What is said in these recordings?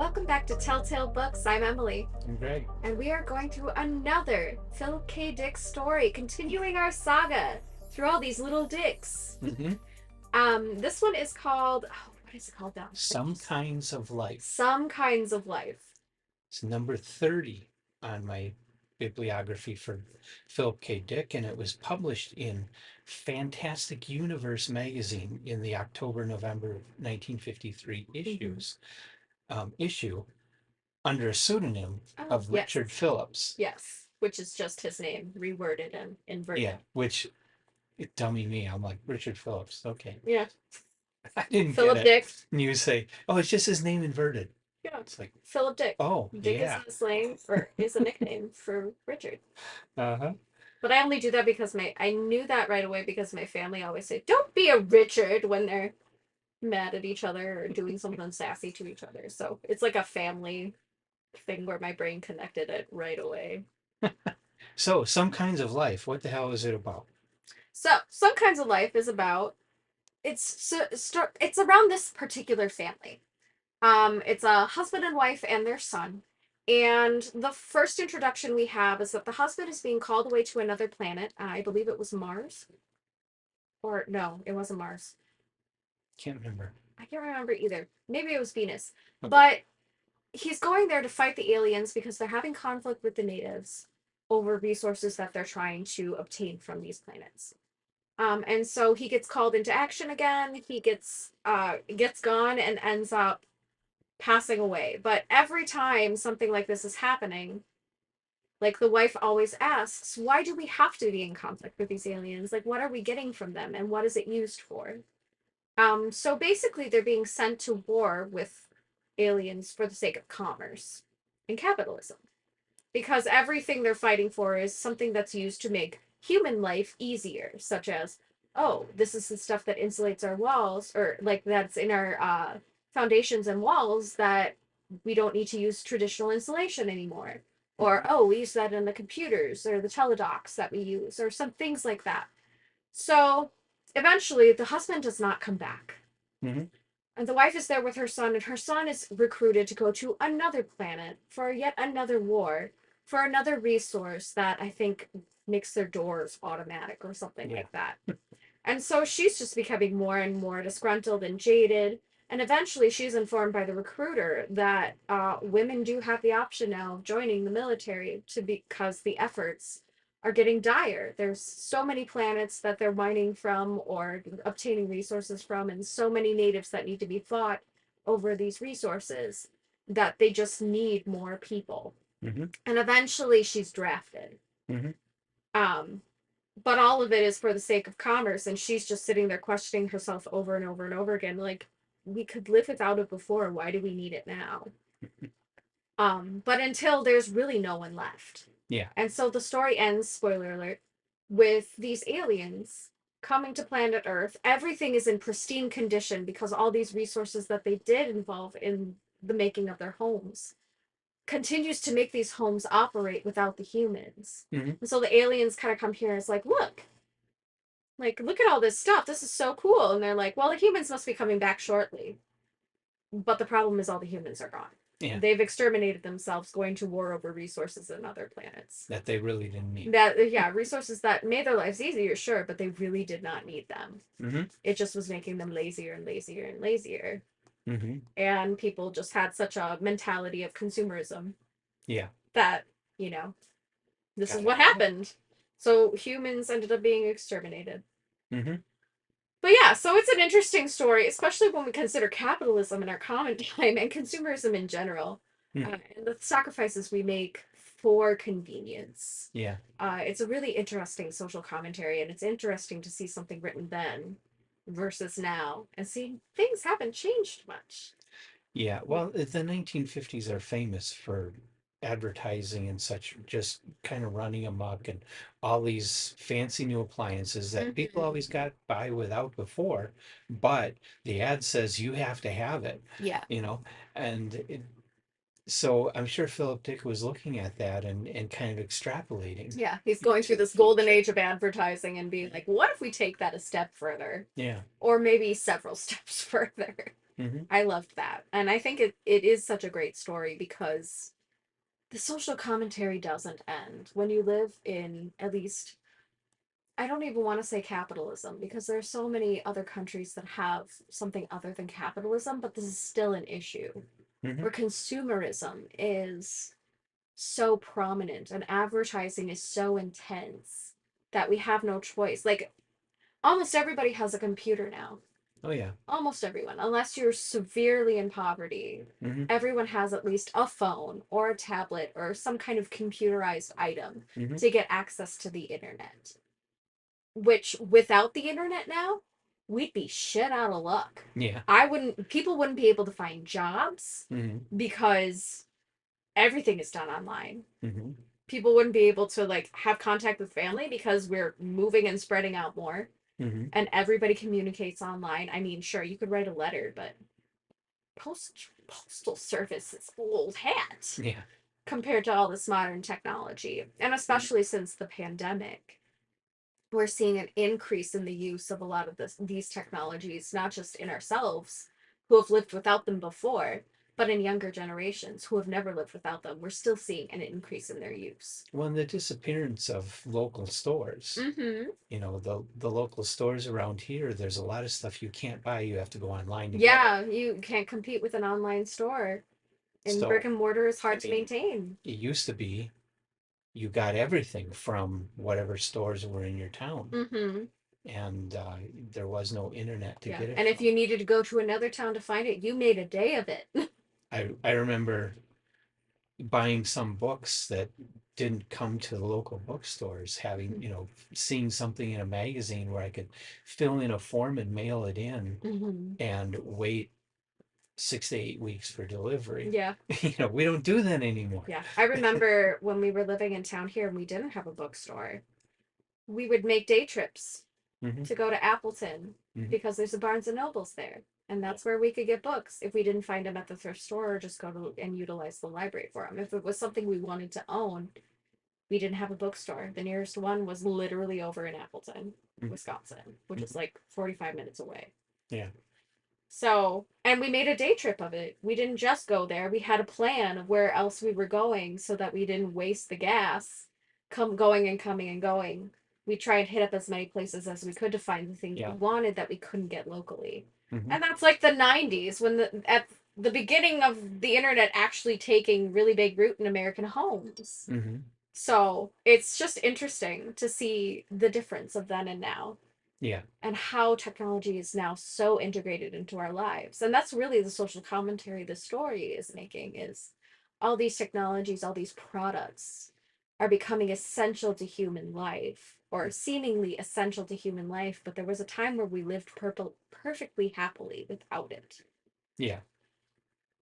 Welcome back to Telltale Books. I'm Emily, I'm Greg. and we are going through another Philip K. Dick story, continuing our saga through all these little dicks. Mm-hmm. This one is called, what is it called now? Some Kinds of Life. Some Kinds of Life. It's number 30 on my bibliography for Philip K. Dick, and it was published in Fantastic Universe magazine in the October-November 1953 Mm-hmm. issue under a pseudonym Oh, of yes, Richard Phillips. yes, which is just his name, reworded and Yeah, inverted. which, dummy me, I'm like, Richard Phillips, okay. Yeah, I didn't get Philip it. Dick. And you say, oh, it's just his name inverted. Yeah, It's like, Philip Dick. oh, Dick is yeah. a slang, or is a nickname for Richard. Uh-huh. But I only do that because I knew that right away because my family always say, "Don't be a Richard" when they're mad at each other or doing something sassy to each other. So it's like a family thing where my brain connected it right away. So, Some Kinds of Life, what the hell is it about? So Some Kinds of Life is about it's around this particular family. It's a husband and wife and their son. And the first introduction we have is that the husband is being called away to another planet. I believe it was Mars. Or no, it wasn't Mars. Can't remember. I can't remember either. Maybe it was Venus. Okay. But he's going there to fight the aliens because they're having conflict with the natives over resources that they're trying to obtain from these planets. And so he gets called into action again. He gets gone and ends up passing away. But every time something like this is happening, like the wife always asks, why do we have to be in conflict with these aliens? Like, what are we getting from them and what is it used for? So basically, they're being sent to war with aliens for the sake of commerce and capitalism. Because everything they're fighting for is something that's used to make human life easier, such as, oh, this is the stuff that insulates our walls, or like that's in our foundations and walls that we don't need to use traditional insulation anymore. Or, oh, we use that in the computers or the teledocs that we use, or some things like that. So eventually, the husband does not come back. Mm-hmm. And the wife is there with her son, and her son is recruited to go to another planet for yet another war, for another resource that I think makes their doors automatic or something Yeah. like that. And so she's just becoming more and more disgruntled and jaded. And eventually, she's informed by the recruiter that women do have the option now of joining the military to because the efforts are getting dire. There's so many planets that they're mining from or obtaining resources from, and so many natives that need to be fought over these resources that they just need more people. Mm-hmm. And eventually, she's drafted. Mm-hmm. Um, but all of it is for the sake of commerce, and she's just sitting there questioning herself over and over and over again, like, we could live without it before, why do we need it now? But until there's really no one left. Yeah. And so the story ends, spoiler alert, with these aliens coming to planet Earth. Everything is in pristine condition because all these resources that they did involve in the making of their homes continues to make these homes operate without the humans. Mm-hmm. And so the aliens kind of come here and it's look at all this stuff. This is so cool. And they're like, well, the humans must be coming back shortly. But the problem is all the humans are gone. Yeah. They've exterminated themselves going to war over resources in other planets. That they really didn't need. Yeah, resources that made their lives easier, sure, but they really did not need them. Mm-hmm. It just was making them lazier and lazier and lazier. Mm-hmm. And people just had such a mentality of consumerism. Yeah. That, this is what happened. So humans ended up being exterminated. Mm-hmm. But yeah, so it's an interesting story, especially when we consider capitalism in our common time and consumerism in general, Mm-hmm. and the sacrifices we make for convenience. Yeah. It's a really interesting social commentary, and it's interesting to see something written then versus now and see things haven't changed much. Yeah. Well, the 1950s are famous for advertising and such, just kind of running amok, and all these fancy new appliances that people Mm-hmm. always got by without before, but the ad says you have to have it, Yeah. you know, and so I'm sure Philip Dick was looking at that and kind of extrapolating. Yeah, he's going through this golden age of advertising and being like, what if we take that a step further? Yeah. Or maybe several steps further. Hmm. I loved that. And I think it is such a great story because the social commentary doesn't end. When you live in, at least, I don't even want to say capitalism because there are so many other countries that have something other than capitalism, but this is still an issue Hmm. where consumerism is so prominent and advertising is so intense that we have no choice. Like, almost everybody has a computer now. Oh yeah. Almost everyone, unless you're severely in poverty, Hmm. everyone has at least a phone or a tablet or some kind of computerized item Hmm. to get access to the internet. Which, without the internet now, we'd be shit out of luck. Yeah. People wouldn't be able to find jobs Hmm. because everything is done online. Hmm. People wouldn't be able to like have contact with family because we're moving and spreading out more Hmm. and everybody communicates online. I mean, sure, you could write a letter, but postal service is old hat Yeah. compared to all this modern technology. And Mhm. especially since the pandemic, we're seeing an increase in the use of a lot of these technologies, not just in ourselves who have lived without them before, but in younger generations who have never lived without them. We're still seeing an increase in their use. Well, and the disappearance of local stores. Mm-hmm. The local stores around here, there's a lot of stuff you can't buy. You have to go online to get it. Yeah, you can't compete with an online store. And brick So, and mortar is I hard to mean, maintain. it used to be you got everything from whatever stores were in your town, Mm-hmm. and there was no internet to Yeah. get it And if from. you needed to go to another town to find it, you made a day of it. I remember buying some books that didn't come to the local bookstores, having, seeing something in a magazine where I could fill in a form and mail it in Mm-hmm. and wait 6 to 8 weeks for delivery. Yeah. We don't do that anymore. Yeah. I remember when we were living in town here and we didn't have a bookstore, we would make day trips Hmm. to go to Appleton Hmm. because there's a Barnes and Nobles there. And Yeah. that's where we could get books if we didn't find them at the thrift store or just go to and utilize the library for them. If it was something we wanted to own, we didn't have a bookstore. The nearest one was literally over in Appleton, Hmm. Wisconsin, which is Hmm. like 45 minutes away. Yeah. So, and we made a day trip of it. We didn't just go there. We had a plan of where else we were going so that we didn't waste the gas come going and coming and going. We tried to hit up as many places as we could to find the things we Yeah. wanted that we couldn't get locally. Hmm. And that's like the 90s when at the beginning of the internet actually taking really big root in American homes. Hmm. So, it's just interesting to see the difference of then and now Yeah. and how technology is now so integrated into our lives. And that's really the social commentary the story is making is all these technologies, all these products are becoming essential to human life or seemingly essential to human life, but there was a time where we lived perfectly happily without it. Yeah.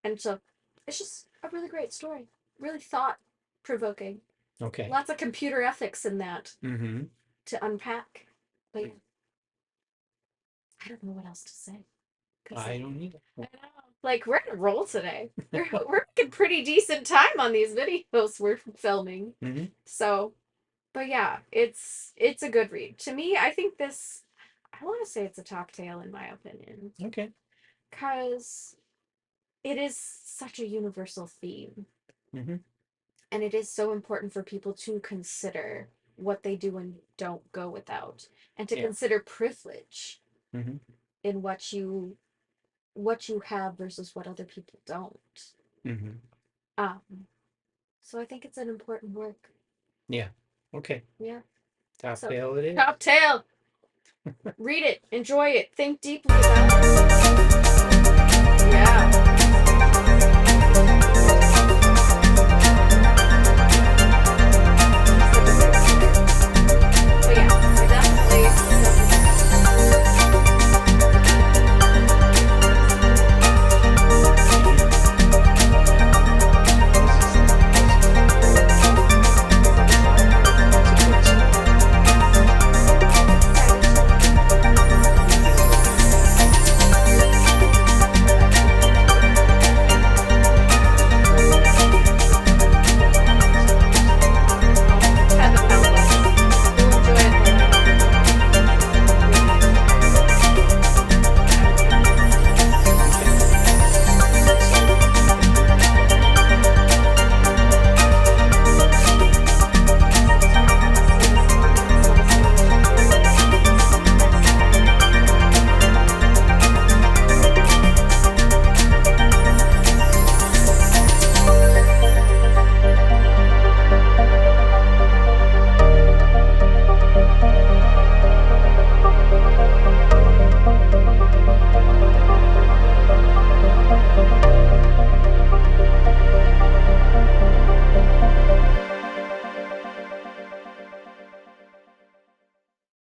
And so it's just a really great story, really thought provoking. Okay. Lots of computer ethics in that Hmm. to unpack. But yeah, I don't know what else to say. Because I don't either. I know. Like we're on a roll today. We're making pretty decent time on these videos we're filming. Hmm. So, but yeah, it's a good read. To me, I think this I want to say it's a top tale in my opinion. Okay. Cause it is such a universal theme. Hmm. And it is so important for people to consider what they do and don't go without. And to Yeah. consider privilege Hmm. in what you have versus what other people don't. Hmm. Um, so I think it's an important work. Yeah. Okay. Yeah. Top So, tail it is. top tail. Read it, enjoy it, think deeply about it. Yeah.